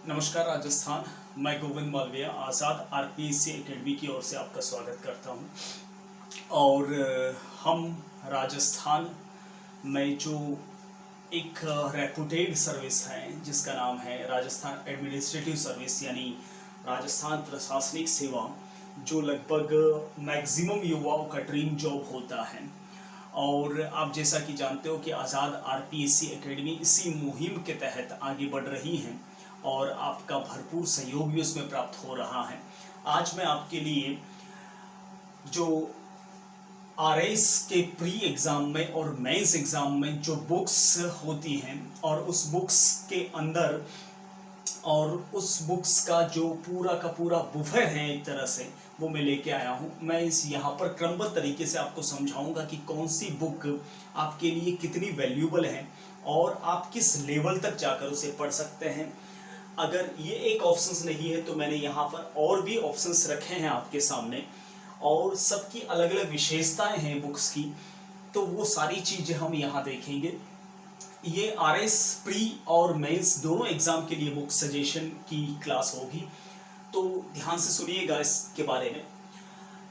नमस्कार राजस्थान। मैं गोविंद मालविया आज़ाद RPSC academy की ओर से आपका स्वागत करता हूं। और हम राजस्थान में जो एक रेपुटेड सर्विस है जिसका नाम है राजस्थान एडमिनिस्ट्रेटिव सर्विस यानी राजस्थान प्रशासनिक सेवा, जो लगभग मैक्सिमम युवाओं का ड्रीम जॉब होता है। और आप जैसा कि जानते हो कि आज़ाद आरपीएससी एकेडमी इसी मुहिम के तहत आगे बढ़ रही है और आपका भरपूर सहयोग भी उसमें प्राप्त हो रहा है। आज मैं आपके लिए जो आरएस के प्री एग्ज़ाम में और मेंस एग्ज़ाम में जो बुक्स होती हैं और उस बुक्स के अंदर और उस बुक्स का जो पूरा का पूरा बुफर है एक तरह से, वो मैं लेके आया हूँ। मैं इस यहाँ पर क्रमबद्ध तरीके से आपको समझाऊंगा कि कौन सी बुक आपके लिए कितनी वैल्यूबल है और आप किस लेवल तक जाकर उसे पढ़ सकते हैं। अगर ये एक ऑप्शंस नहीं है तो मैंने यहाँ पर और भी ऑप्शंस रखे हैं आपके सामने और सबकी अलग अलग विशेषताएं हैं बुक्स की, तो वो सारी चीज़ें हम यहाँ देखेंगे। ये आरएस प्री और मेंस दोनों एग्ज़ाम के लिए बुक सजेशन की क्लास होगी, तो ध्यान से सुनिएगा इसके बारे में।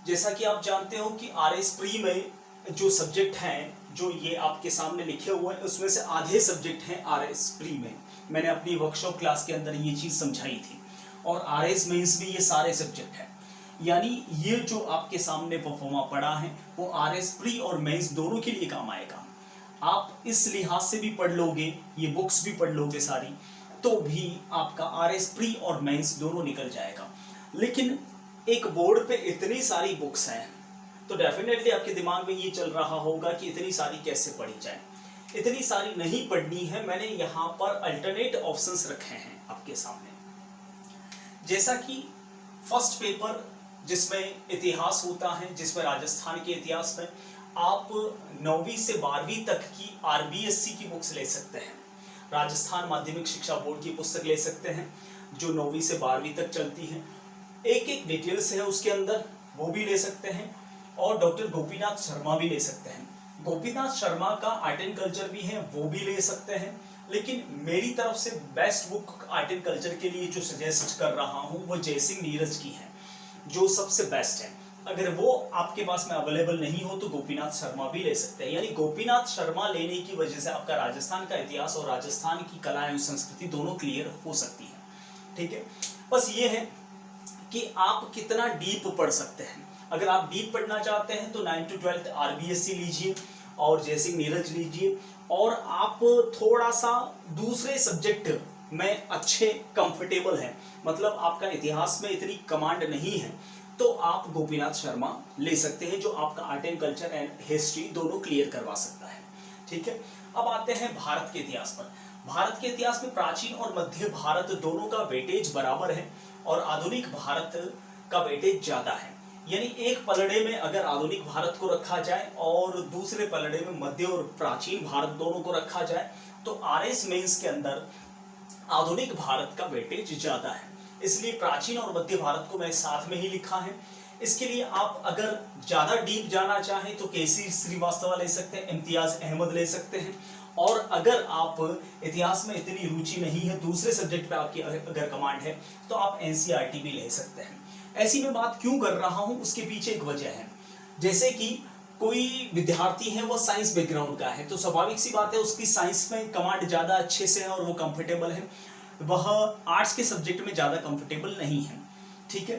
जैसा कि आप जानते हो कि आरएस प्री में जो सब्जेक्ट हैं जो ये आपके सामने लिखे हुए हैं उसमें से आधे सब्जेक्ट हैं आरएस प्री में। मैंने अपनी वर्कशॉप क्लास के अंदर ये चीज़ समझाई थी। और आरएस मेंस में ये सारे सब्जेक्ट हैं, यानी ये जो आपके सामने परफॉर्मा पड़ा है वो आरएस प्री और मेंस दोनों के लिए काम आएगा। आप इस लिहाज से भी पढ़ लोगे, ये बुक्स भी पढ़ लोगे सारी, तो भी आपका आरएस प्री और मेंस दोनों निकल जाएगा। लेकिन एक बोर्ड पे इतनी सारी बुक्स हैं तो डेफिनेटली आपके दिमाग में ये चल रहा होगा कि इतनी सारी कैसे पढ़ी जाए। इतनी सारी नहीं पढ़नी है, मैंने यहाँ पर अल्टरनेट ऑप्शंस रखे हैं आपके सामने। जैसा कि फर्स्ट पेपर जिसमें इतिहास होता है, जिसमें राजस्थान के इतिहास में आप 9वीं से 12वीं तक की आरबीएससी की बुक्स ले सकते हैं। राजस्थान माध्यमिक शिक्षा बोर्ड की पुस्तक ले सकते हैं जो 9वीं से 12वीं तक चलती है। एक एक डिटेल्स है उसके अंदर, वो भी ले सकते हैं। और डॉक्टर गोपीनाथ शर्मा भी ले सकते हैं। गोपीनाथ शर्मा का आर्ट एंड कल्चर भी है, वो भी ले सकते हैं। लेकिन मेरी तरफ से best book art and culture के लिए जो सजेस्ट कर रहा हूँ वो जयसिंह नीरज की है, जो सबसे बेस्ट है। अगर वो आपके पास में अवेलेबल नहीं हो तो गोपीनाथ शर्मा भी ले सकते हैं। यानी गोपीनाथ शर्मा लेने की वजह से आपका राजस्थान का इतिहास और राजस्थान की कला एवं संस्कृति दोनों क्लियर हो सकती है। ठीक है, बस ये है कि आप कितना डीप पढ़ सकते हैं। अगर आप डीप पढ़ना चाहते हैं तो 9th to 12th आरबीएससी लीजिए और जयसिंह नीरज लीजिए। और आप थोड़ा सा दूसरे सब्जेक्ट में अच्छे कंफर्टेबल हैं, मतलब आपका इतिहास में इतनी कमांड नहीं है, तो आप गोपीनाथ शर्मा ले सकते हैं जो आपका art and culture and history दोनों क्लियर करवा सकता है। ठीक है, अब आते हैं भारत के इतिहास पर। भारत के इतिहास में प्राचीन और मध्य भारत दोनों का वेटेज बराबर है और आधुनिक भारत का वेटेज ज्यादा है। यानी एक पलड़े में अगर आधुनिक भारत को रखा जाए और दूसरे पलड़े में मध्य और प्राचीन भारत दोनों को रखा जाए तो आरएस मेंस के अंदर आधुनिक भारत का वेटेज ज्यादा है, इसलिए प्राचीन और मध्य भारत को मैं साथ में ही लिखा है। इसके लिए आप अगर ज्यादा डीप जाना चाहें तो केसी श्रीवास्तव ले सकते हैं, इम्तियाज अहमद ले सकते हैं। और अगर आप इतिहास में इतनी रुचि नहीं है, दूसरे सब्जेक्ट पे आपकी अगर कमांड है, तो आप एनसीईआरटी भी ले सकते हैं। ऐसी मैं बात क्यों कर रहा हूं, उसके पीछे एक वजह है। जैसे कि कोई विद्यार्थी है वो साइंस बैकग्राउंड का है तो स्वाभाविक सी बात है उसकी साइंस में कमांड ज्यादा अच्छे से है और वो कंफर्टेबल है, वह आर्ट्स के सब्जेक्ट में ज्यादा कंफर्टेबल नहीं है। ठीक है,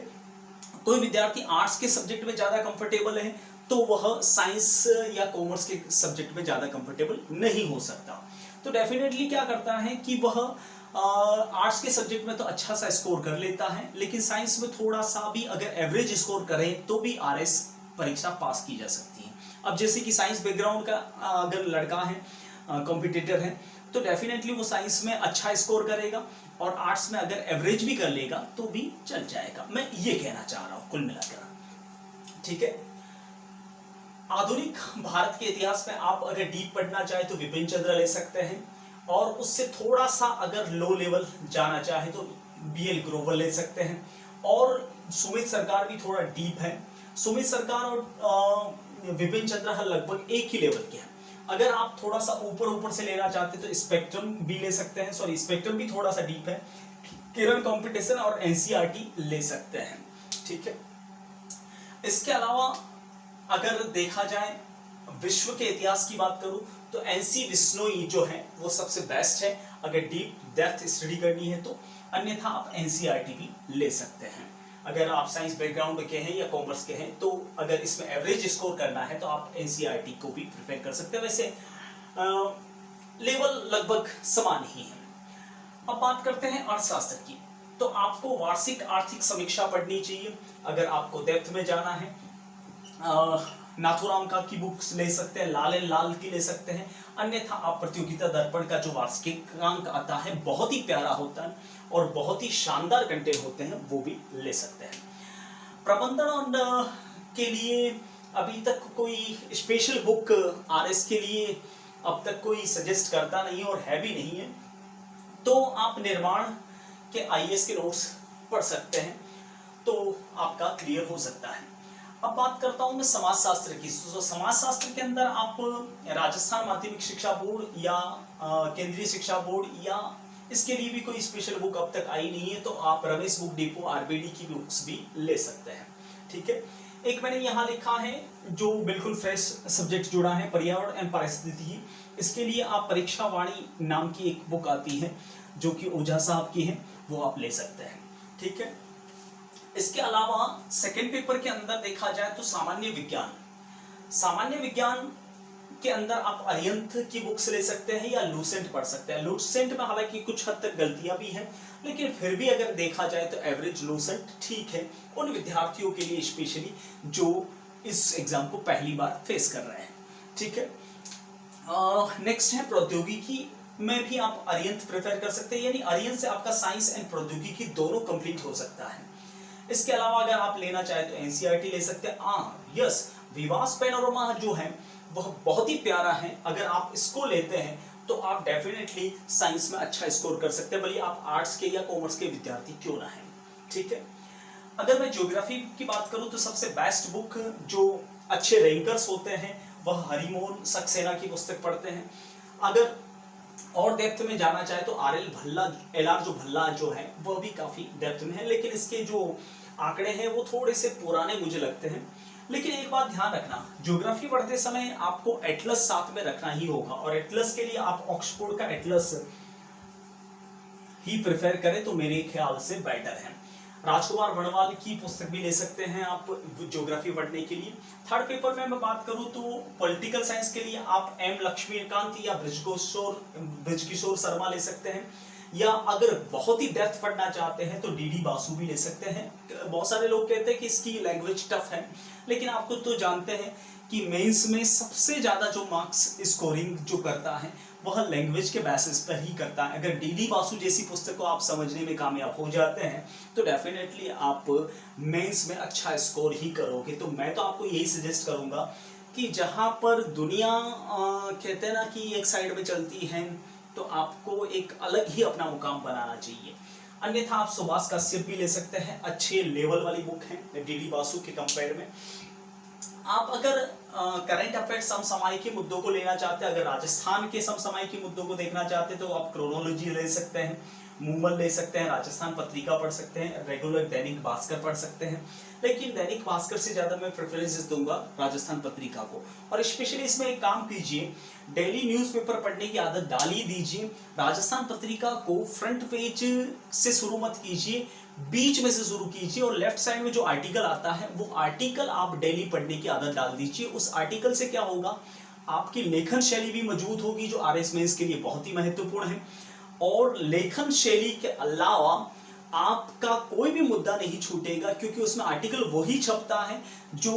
कोई विद्यार्थी आर्ट्स के सब्जेक्ट में ज्यादा कंफर्टेबल है तो वह साइंस या कॉमर्स के सब्जेक्ट में ज्यादा कंफर्टेबल नहीं हो सकता। तो डेफिनेटली क्या करता है कि वह आर्ट्स के सब्जेक्ट में तो अच्छा सा स्कोर कर लेता है, लेकिन साइंस में थोड़ा सा भी अगर एवरेज स्कोर करें तो भी आरएस परीक्षा पास की जा सकती है। अब जैसे कि साइंस बैकग्राउंड का अगर लड़का है, कॉम्पिटिटर है, तो डेफिनेटली वो साइंस में अच्छा स्कोर करेगा और आर्ट्स में अगर एवरेज भी कर लेगा तो भी चल जाएगा। मैं ये कहना चाह रहा हूँ कुल मिलाकर। ठीक है, आधुनिक भारत के इतिहास में आप अगर डीप पढ़ना चाहे तो विपिन चंद्र ले सकते हैं और उससे थोड़ा सा अगर लो लेवल जाना चाहे तो बीएल ग्रोवर ले सकते हैं। और सुमित सरकार भी थोड़ा डीप है। सुमित सरकार और विपिन चंद्र लगभग एक ही लेवल के हैं। अगर आप थोड़ा सा ऊपर से लेना चाहते हैं तो स्पेक्ट्रम भी ले सकते हैं, सॉरी स्पेक्ट्रम भी थोड़ा सा डीप है। किरण कंपटीशन और एनसीईआरटी ले सकते हैं, ठीक है। इसके अलावा अगर देखा जाए विश्व के इतिहास की बात करूं तो एनसी विश्नोई जो है वो सबसे बेस्ट है अगर डीप डेप्थ स्टडी करनी है तो, अन्यथा आप एनसीईआरटी भी ले सकते हैं। अगर आप साइंस बैकग्राउंड के हैं या कॉमर्स के हैं तो अगर इसमें एवरेज स्कोर करना है तो आप एनसीईआरटी को भी प्रेफर कर सकते हैं। वैसे लेवल लगभग समान ही है। अब बात करते हैं अर्थशास्त्र की, तो आपको वार्षिक आर्थिक समीक्षा पढ़नी चाहिए। अगर आपको डेप्थ में जाना है नाथुराम का की बुक्स ले सकते हैं, लाल एंड लाल की ले सकते हैं, अन्यथा आप प्रतियोगिता दर्पण का जो वार्षिकांक आता है बहुत ही प्यारा होता है और बहुत ही शानदार कंटेंट होते हैं, वो भी ले सकते हैं। प्रबंधन के लिए अभी तक कोई स्पेशल बुक आरएस के लिए अब तक कोई सजेस्ट करता नहीं और है भी नहीं है, तो आप निर्माण के आईएएस के नोट्स पढ़ सकते हैं तो आपका क्लियर हो सकता है। अब बात करता हूं मैं समाजशास्त्र की। तो समाजशास्त्र के अंदर आप राजस्थान माध्यमिक शिक्षा बोर्ड या केंद्रीय शिक्षा बोर्ड या इसके लिए भी कोई स्पेशल बुक अब तक आई नहीं है तो आप रमेश बुक डिपो आरबीडी की बुक्स भी ले सकते हैं, ठीक है। एक मैंने यहाँ लिखा है जो बिल्कुल फ्रेश सब्जेक्ट जुड़ा है, पर्यावरण एवं पारिस्थितिकी। इसके लिए आप परीक्षा वाणी नाम की एक बुक आती है जो कि ओझा साहब की है, वो आप ले सकते हैं, ठीक है। इसके अलावा सेकंड पेपर के अंदर देखा जाए तो सामान्य विज्ञान के अंदर आप अरिहंत की बुक्स ले सकते हैं या लूसेंट पढ़ सकते हैं। लूसेंट में हालांकि कुछ हद तक गलतियां भी हैं, लेकिन फिर भी अगर देखा जाए तो एवरेज लूसेंट ठीक है उन विद्यार्थियों के लिए स्पेशली जो इस एग्जाम को पहली बार फेस कर रहे हैं, ठीक है। नेक्स्ट है प्रौद्योगिकी में भी आप अरिहंत प्रेफर कर सकते हैं, यानी अरिहंत से आपका साइंस एंड प्रौद्योगिकी दोनों कंप्लीट हो सकता है। इसके अलावा अगर आप लेना चाहें तो एनसीईआरटी ले सकते हैं। यस, विवास पैनोरमा जो है वह बहुत ही प्यारा है। अगर आप इसको लेते हैं तो आप डेफिनेटली साइंस में अच्छा स्कोर कर सकते हैं, भले आप आर्ट्स के या कॉमर्स के विद्यार्थी क्यों ना हैं, ठीक है। अगर मैं ज्योग्राफी की बात करूं तो सबसे बेस्ट बुक जो अच्छे रैंकर्स होते हैं वह हरिमोहन सक्सेना की पुस्तक पढ़ते हैं। अगर और डेप्थ में जाना चाहे तो एलआर भल्ला जो है वह भी काफी डेप्थ में है, लेकिन इसके जो आंकड़े हैं वो थोड़े से पुराने मुझे लगते हैं। लेकिन एक बात ध्यान रखना, ज्योग्राफी पढ़ते समय आपको एटलस साथ में रखना ही होगा और एटलस के लिए आप ऑक्सफोर्ड का एटलस ही प्रेफर करें तो मेरे ख्याल से बेटर है। राजकुमार बणवाल की पुस्तक भी ले सकते हैं आप ज्योग्राफी पढ़ने के लिए। थर्ड पेपर में मैं बात करूं तो पॉलिटिकल साइंस के लिए आप एम लक्ष्मीकांत या ब्रजकिशोर शर्मा ले सकते हैं, या अगर बहुत ही डेप्थ पढ़ना चाहते हैं तो डीडी बासु भी ले सकते हैं। बहुत सारे लोग कहते हैं कि इसकी लैंग्वेज टफ है, लेकिन आपको तो जानते हैं कि मेंस में सबसे ज्यादा जो मार्क्स स्कोरिंग जो करता है वह लैंग्वेज के बेसिस पर ही करता है। अगर डीडी बासु जैसी पुस्तक को आप समझने में कामयाब हो जाते हैं तो डेफिनेटली आप मेंस में अच्छा स्कोर ही करोगे। तो मैं तो आपको यही सजेस्ट करूंगा कि जहां पर दुनिया कहते हैं ना कि एक साइड में चलती है तो आपको एक अलग ही अपना मुकाम बनाना चाहिए। अन्यथा आप सुभाष कश्यप भी ले सकते हैं, अच्छे लेवल वाली बुक है डीडी बासु के कंपेयर में। आप अगर करंट अफेयर समसामयिक मुद्दों को लेना चाहते हैं, अगर राजस्थान के समसामयिक मुद्दों को देखना चाहते हैं तो आप क्रोनोलॉजी ले सकते हैं, मूवल ले सकते हैं, राजस्थान पत्रिका पढ़ सकते हैं, रेगुलर दैनिक भास्कर पढ़ सकते हैं। लेकिन दैनिक भास्कर से ज्यादा मैं प्रेफरेंस दूंगा राजस्थान पत्रिका को। और स्पेशली इसमें एक काम कीजिए, डेली न्यूज़पेपर पढ़ने की आदत डाल ही दीजिए। राजस्थान पत्रिका को फ्रंट पेज से शुरू मत कीजिए, बीच में से शुरू कीजिए और लेफ्ट साइड में जो आर्टिकल आता है वो आर्टिकल आप डेली पढ़ने की आदत डाल दीजिए। उस आर्टिकल से क्या होगा, आपकी लेखन शैली भी मजबूत होगी जो आरएस मेंस के लिए बहुत ही महत्वपूर्ण है। और लेखन शैली के अलावा आपका कोई भी मुद्दा नहीं छूटेगा, क्योंकि उसमें आर्टिकल वही छपता है जो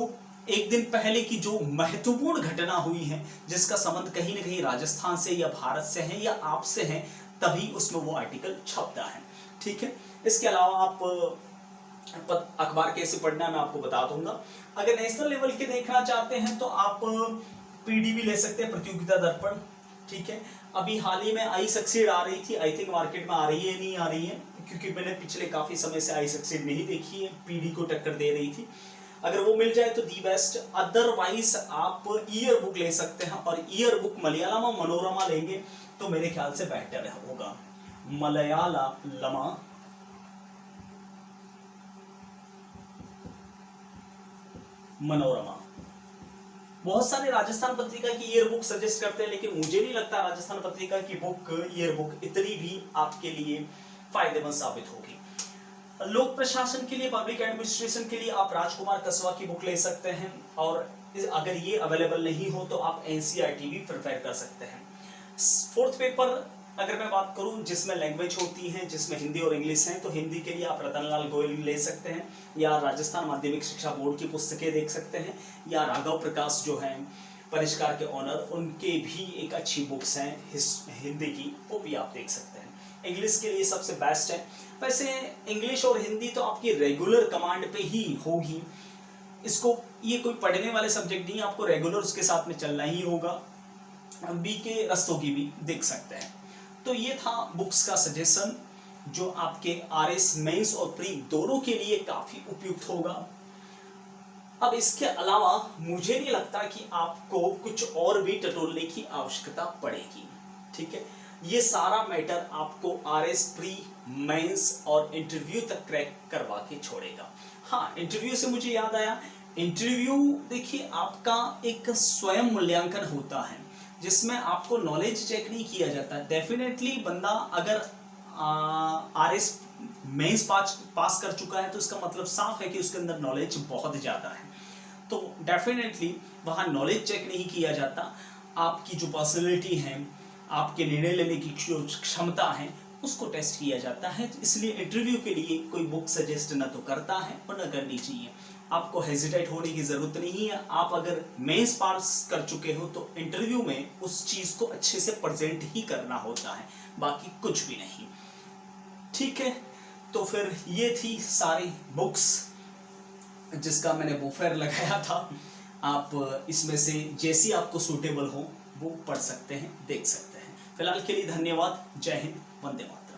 एक दिन पहले की जो महत्वपूर्ण घटना हुई है, जिसका संबंध कहीं ना कहीं राजस्थान से या भारत से है या आपसे है, तभी उसमें वो आर्टिकल छपता है, ठीक है। इसके अलावा आप अखबार कैसे पढ़ना है मैं आपको बता दूंगा। अगर नेशनल लेवल के देखना चाहते हैं तो आप पीडीबी ले सकते हैं, प्रतियोगिता दर्पण, ठीक है। अभी हाल ही में आई सक्सीड आ रही थी, आई थिंक मार्केट में आ रही है नहीं आ रही है, क्योंकि मैंने पिछले काफी समय से आई सक्सीड नहीं देखी है, पीडी को टक्कर दे रही थी। अगर वो मिल जाए तो दी बेस्ट, अदरवाइज आप ईयर बुक ले सकते हैं और ईयर बुक मलयालमा मनोरमा लेंगे तो मेरे ख्याल से बेटर होगा। मलयालमा मनोरमा। बहुत सारे राजस्थान पत्रिका की ईयर बुक सजेस्ट करते हैं, लेकिन मुझे नहीं लगता राजस्थान पत्रिका की बुक ईयर बुक इतनी भी आपके लिए फायदेमंद साबित होगी। लोक प्रशासन के लिए, पब्लिक एडमिनिस्ट्रेशन के लिए आप राजकुमार कसवा की बुक ले सकते हैं, और अगर ये अवेलेबल नहीं हो तो आप एनसीईआरटी भी प्रिपेयर कर सकते हैं। फोर्थ पेपर अगर मैं बात करूं जिसमें लैंग्वेज होती है, जिसमें हिंदी और इंग्लिश है, तो हिंदी के लिए आप रतनलाल गोयल ले सकते हैं, या राजस्थान माध्यमिक शिक्षा बोर्ड की पुस्तकें देख सकते हैं, या राघव प्रकाश जो हैं परिष्कार के ऑनर, उनके भी एक अच्छी बुक्स हैं हिंदी की, वो भी आप देख सकते हैं। इंग्लिश के लिए सबसे बेस्ट है। वैसे इंग्लिश और हिंदी तो आपकी रेगुलर कमांड पे ही होगी, इसको ये कोई पढ़ने वाले सब्जेक्ट नहीं, आपको रेगुलर उसके साथ में चलना ही होगा। बी के रस्तों की भी देख सकते हैं। तो ये था बुक्स का सजेशन जो आपके आरएस मेंस और प्री दोनों के लिए काफी उपयुक्त होगा। अब इसके अलावा मुझे नहीं लगता कि आपको कुछ और भी टटोलने की आवश्यकता पड़ेगी। ठीक है, ये सारा मैटर आपको आरएस प्री, मेंस और इंटरव्यू तक क्रैक करवा के छोड़ेगा। हाँ, इंटरव्यू से मुझे याद आया, इंटरव्यू देखिए आपका एक स्वयं मूल्यांकन होता है जिसमें आपको नॉलेज चेक नहीं किया जाता। डेफिनेटली बंदा अगर आरएस मेंस पास कर चुका है तो इसका मतलब साफ है कि उसके अंदर नॉलेज बहुत ज़्यादा है। तो डेफिनेटली वहाँ नॉलेज चेक नहीं किया जाता, आपकी जो पर्सनैलिटी है, आपके निर्णय लेने की जो क्षमता है, उसको टेस्ट किया जाता है। इसलिए इंटरव्यू के लिए कोई बुक सजेस्ट न तो करता है और न करनी चाहिए। आपको हेजिटेट होने की ज़रूरत नहीं है। आप अगर मेंस पास कर चुके हो तो इंटरव्यू में उस चीज़ को अच्छे से प्रेजेंट ही करना होता है, बाकी कुछ भी नहीं। ठीक है, तो फिर ये थी सारी बुक्स जिसका मैंने बुफेर लगाया था। आप इसमें से जैसी आपको सूटेबल हो वो पढ़ सकते हैं, देख सकते हैं। फिलहाल के लिए धन्यवाद। जय हिंद, वंदे मातरम।